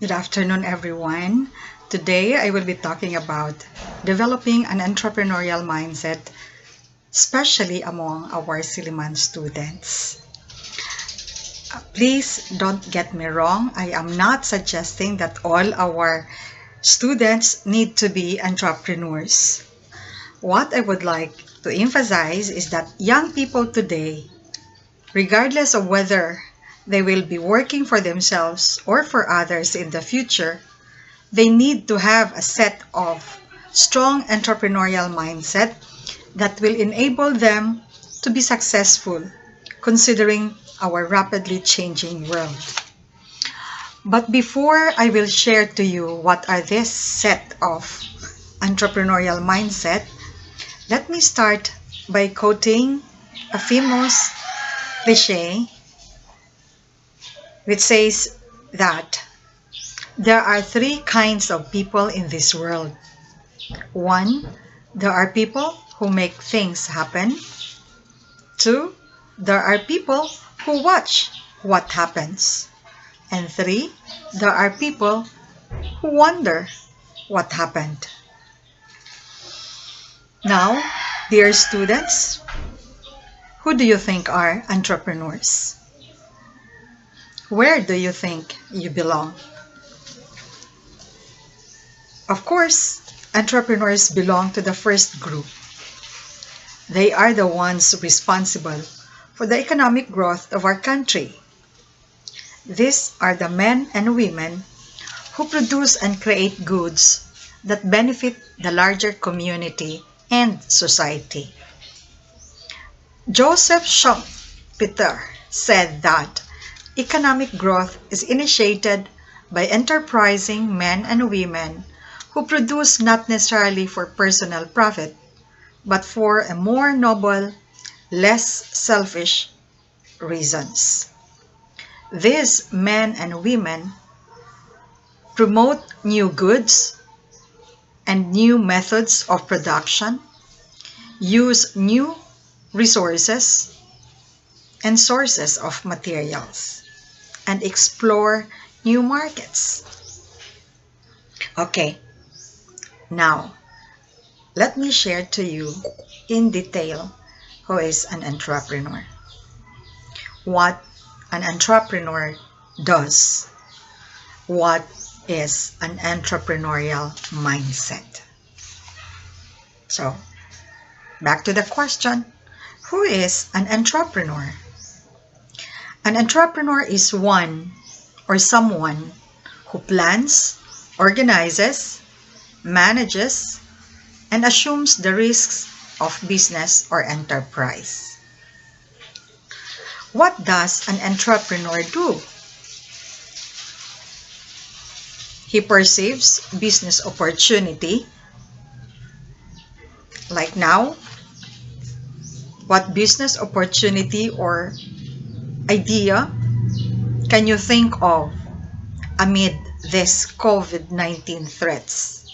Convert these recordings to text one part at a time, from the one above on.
Good afternoon, everyone. Today, I will be talking about developing an entrepreneurial mindset, especially among our Siliman students. Please don't get me wrong. I am not suggesting that all our students need to be entrepreneurs. What I would like to emphasize is that young people today, regardless of whether they will be working for themselves or for others in the future, they need to have a set of strong entrepreneurial mindset that will enable them to be successful considering our rapidly changing world. But before I will share to you what are this set of entrepreneurial mindset, let me start by quoting a famous cliche which says that there are three kinds of people in this world. One, there are people who make things happen. Two, there are people who watch what happens. And three, there are people who wonder what happened. Now, dear students, who do you think are entrepreneurs? Where do you think you belong? Of course, entrepreneurs belong to the first group. They are the ones responsible for the economic growth of our country. These are the men and women who produce and create goods that benefit the larger community and society. Joseph Schumpeter said that economic growth is initiated by enterprising men and women who produce not necessarily for personal profit, but for a more noble, less selfish reasons. These men and women promote new goods and new methods of production, use new resources and sources of materials, and explore new markets. Okay, now let me share to you in detail who is an entrepreneur, what an entrepreneur does, what is an entrepreneurial mindset. So, back to the question, who is an entrepreneur? An entrepreneur is one or someone who plans, organizes, manages, and assumes the risks of business or enterprise. What does an entrepreneur do? He perceives business opportunity. Like now, what business opportunity or idea can you think of amid this COVID-19 threats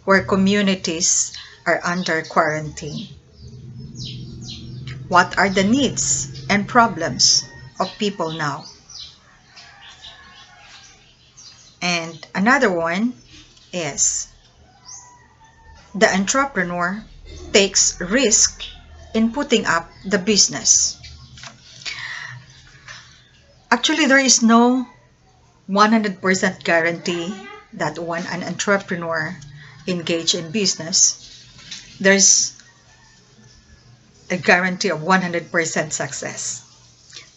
where communities are under quarantine? What are the needs and problems of people now? And another one is the entrepreneur takes risk in putting up the business. Actually, there is no 100% guarantee that when an entrepreneur engage in business, there's a guarantee of 100% success.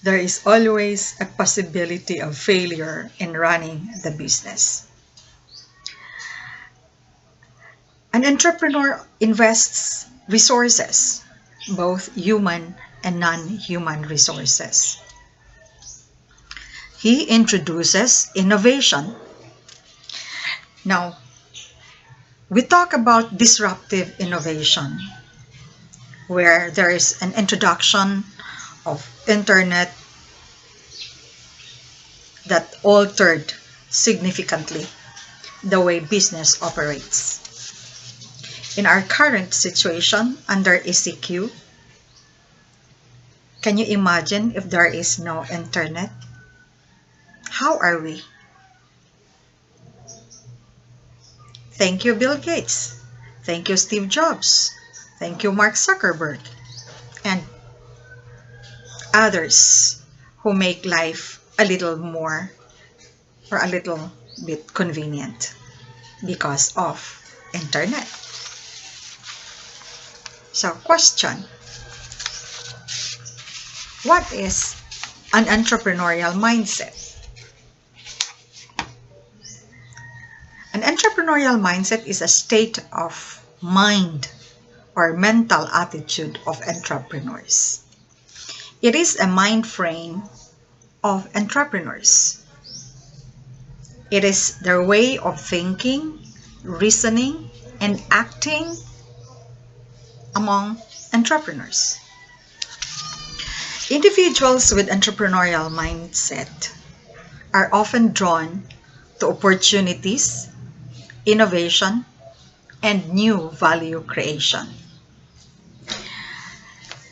There is always a possibility of failure in running the business. An entrepreneur invests resources, both human and non-human resources. He introduces innovation. Now, we talk about disruptive innovation, where there is an introduction of internet that altered significantly the way business operates. In our current situation under ECQ, can you imagine if there is no internet? How are we? Thank you, Bill Gates. Thank you, Steve Jobs. Thank you, Mark Zuckerberg. And others who make life a little more or a little bit convenient because of internet. So, question. What is an entrepreneurial mindset? An entrepreneurial mindset is a state of mind or mental attitude of entrepreneurs. It is a mind frame of entrepreneurs. It is their way of thinking, reasoning, and acting among entrepreneurs. Individuals with entrepreneurial mindset are often drawn to opportunities, innovation, and new value creation.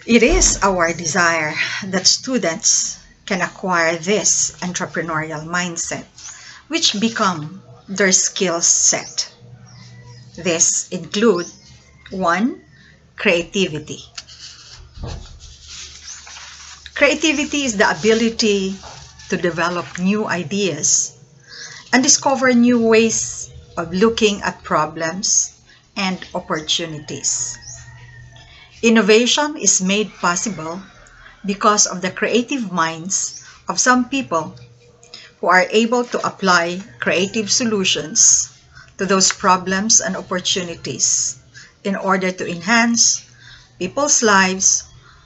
It is our desire that students can acquire this entrepreneurial mindset, which become their skill set. This include 1. Creativity. Creativity is the ability to develop new ideas and discover new ways of looking at problems and opportunities. Innovation is made possible because of the creative minds of some people who are able to apply creative solutions to those problems and opportunities in order to enhance people's lives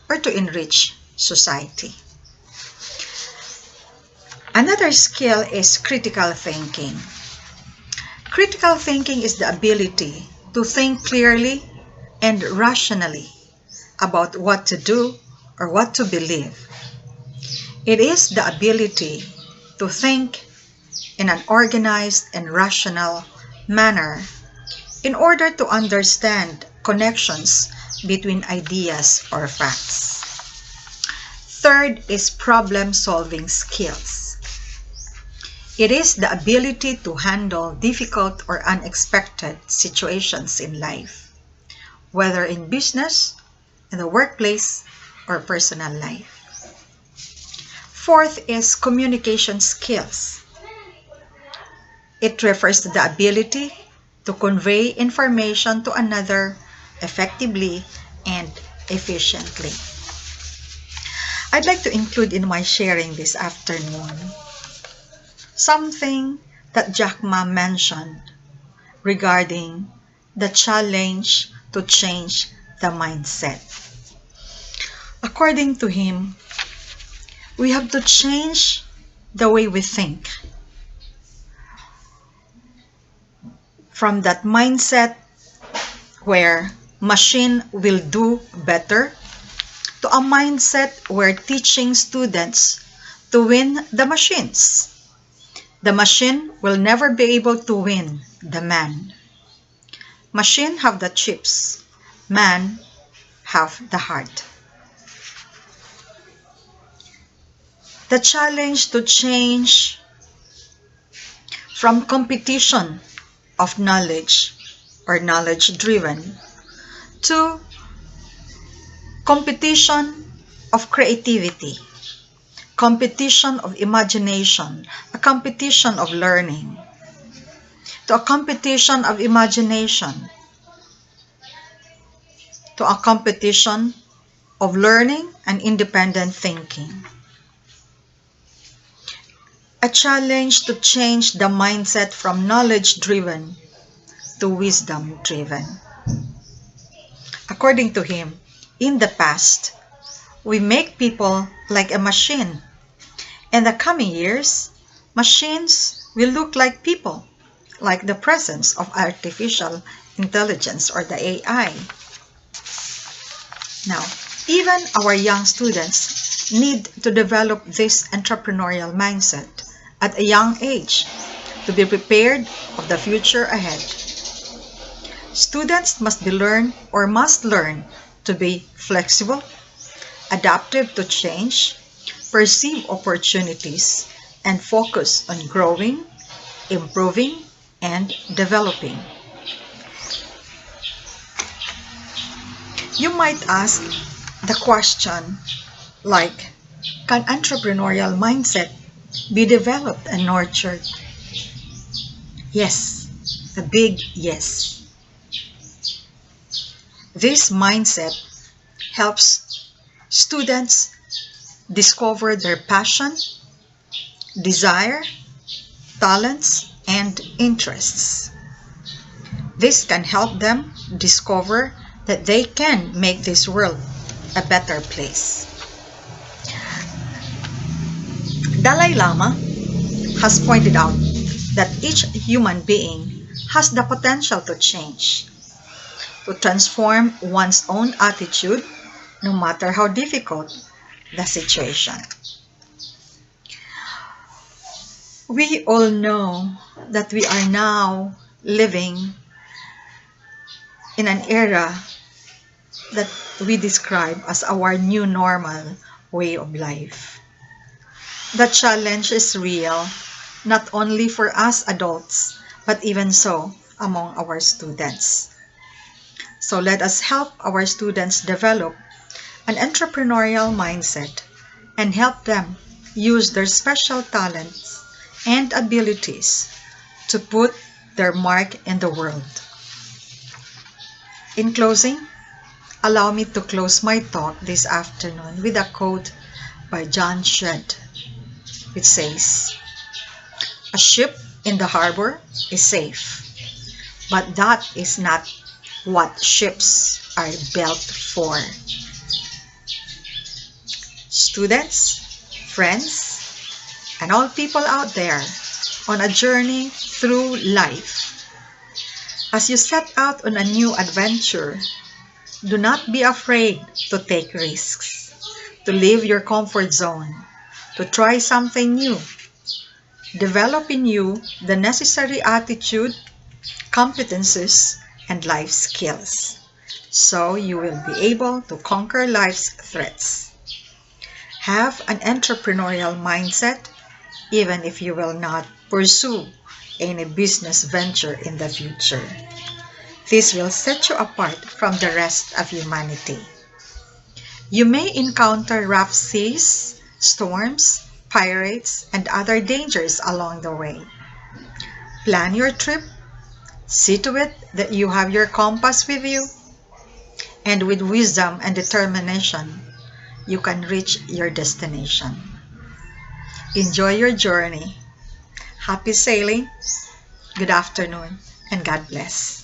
or to enrich society. Another skill is critical thinking. Critical thinking is the ability to think clearly and rationally about what to do or what to believe. It is the ability to think in an organized and rational manner in order to understand connections between ideas or facts. Third is problem-solving skills. It is the ability to handle difficult or unexpected situations in life, whether in business, in the workplace, or personal life. Fourth is communication skills. It refers to the ability to convey information to another effectively and efficiently. I'd like to include in my sharing this afternoon something that Jack Ma mentioned regarding the challenge to change the mindset. According to him, we have to change the way we think from that mindset where machine will do better to a mindset where teaching students to win the machines. The machine will never be able to win the man. Machine have the chips, man have the heart. The challenge to change from competition of knowledge or knowledge-driven to competition of creativity, competition of imagination, a competition of learning, to a competition of imagination, to a competition of learning and independent thinking. A challenge to change the mindset from knowledge-driven to wisdom-driven. According to him, in the past, we make people like a machine. In the coming years, machines will look like people, like the presence of artificial intelligence or the AI. Now, even our young students need to develop this entrepreneurial mindset at a young age to be prepared of the future ahead. Students must learn to be flexible, adaptive to change, perceive opportunities, and focus on growing, improving, and developing. You might ask the question like, can entrepreneurial mindset be developed and nurtured? Yes, a big yes. This mindset helps students discover their passion, desire, talents, and interests. This can help them discover that they can make this world a better place. Dalai Lama has pointed out that each human being has the potential to change, to transform one's own attitude no matter how difficult the situation. We all know that we are now living in an era that we describe as our new normal way of life. The challenge is real, not only for us adults, but even so among our students. So let us help our students develop an entrepreneurial mindset and help them use their special talents and abilities to put their mark in the world. In closing, allow me to close my talk this afternoon with a quote by John Shedd, which says, "A ship in the harbor is safe, but that is not what ships are built for." Students, friends, and all people out there on a journey through life, as you set out on a new adventure, do not be afraid to take risks, to leave your comfort zone, to try something new. Develop in you the necessary attitude, competencies, and life skills, so you will be able to conquer life's threats. Have an entrepreneurial mindset, even if you will not pursue any business venture in the future. This will set you apart from the rest of humanity. You may encounter rough seas, storms, pirates, and other dangers along the way. Plan your trip, see to it that you have your compass with you, and with wisdom and determination, you can reach your destination. Enjoy your journey. Happy sailing, good afternoon, and God bless.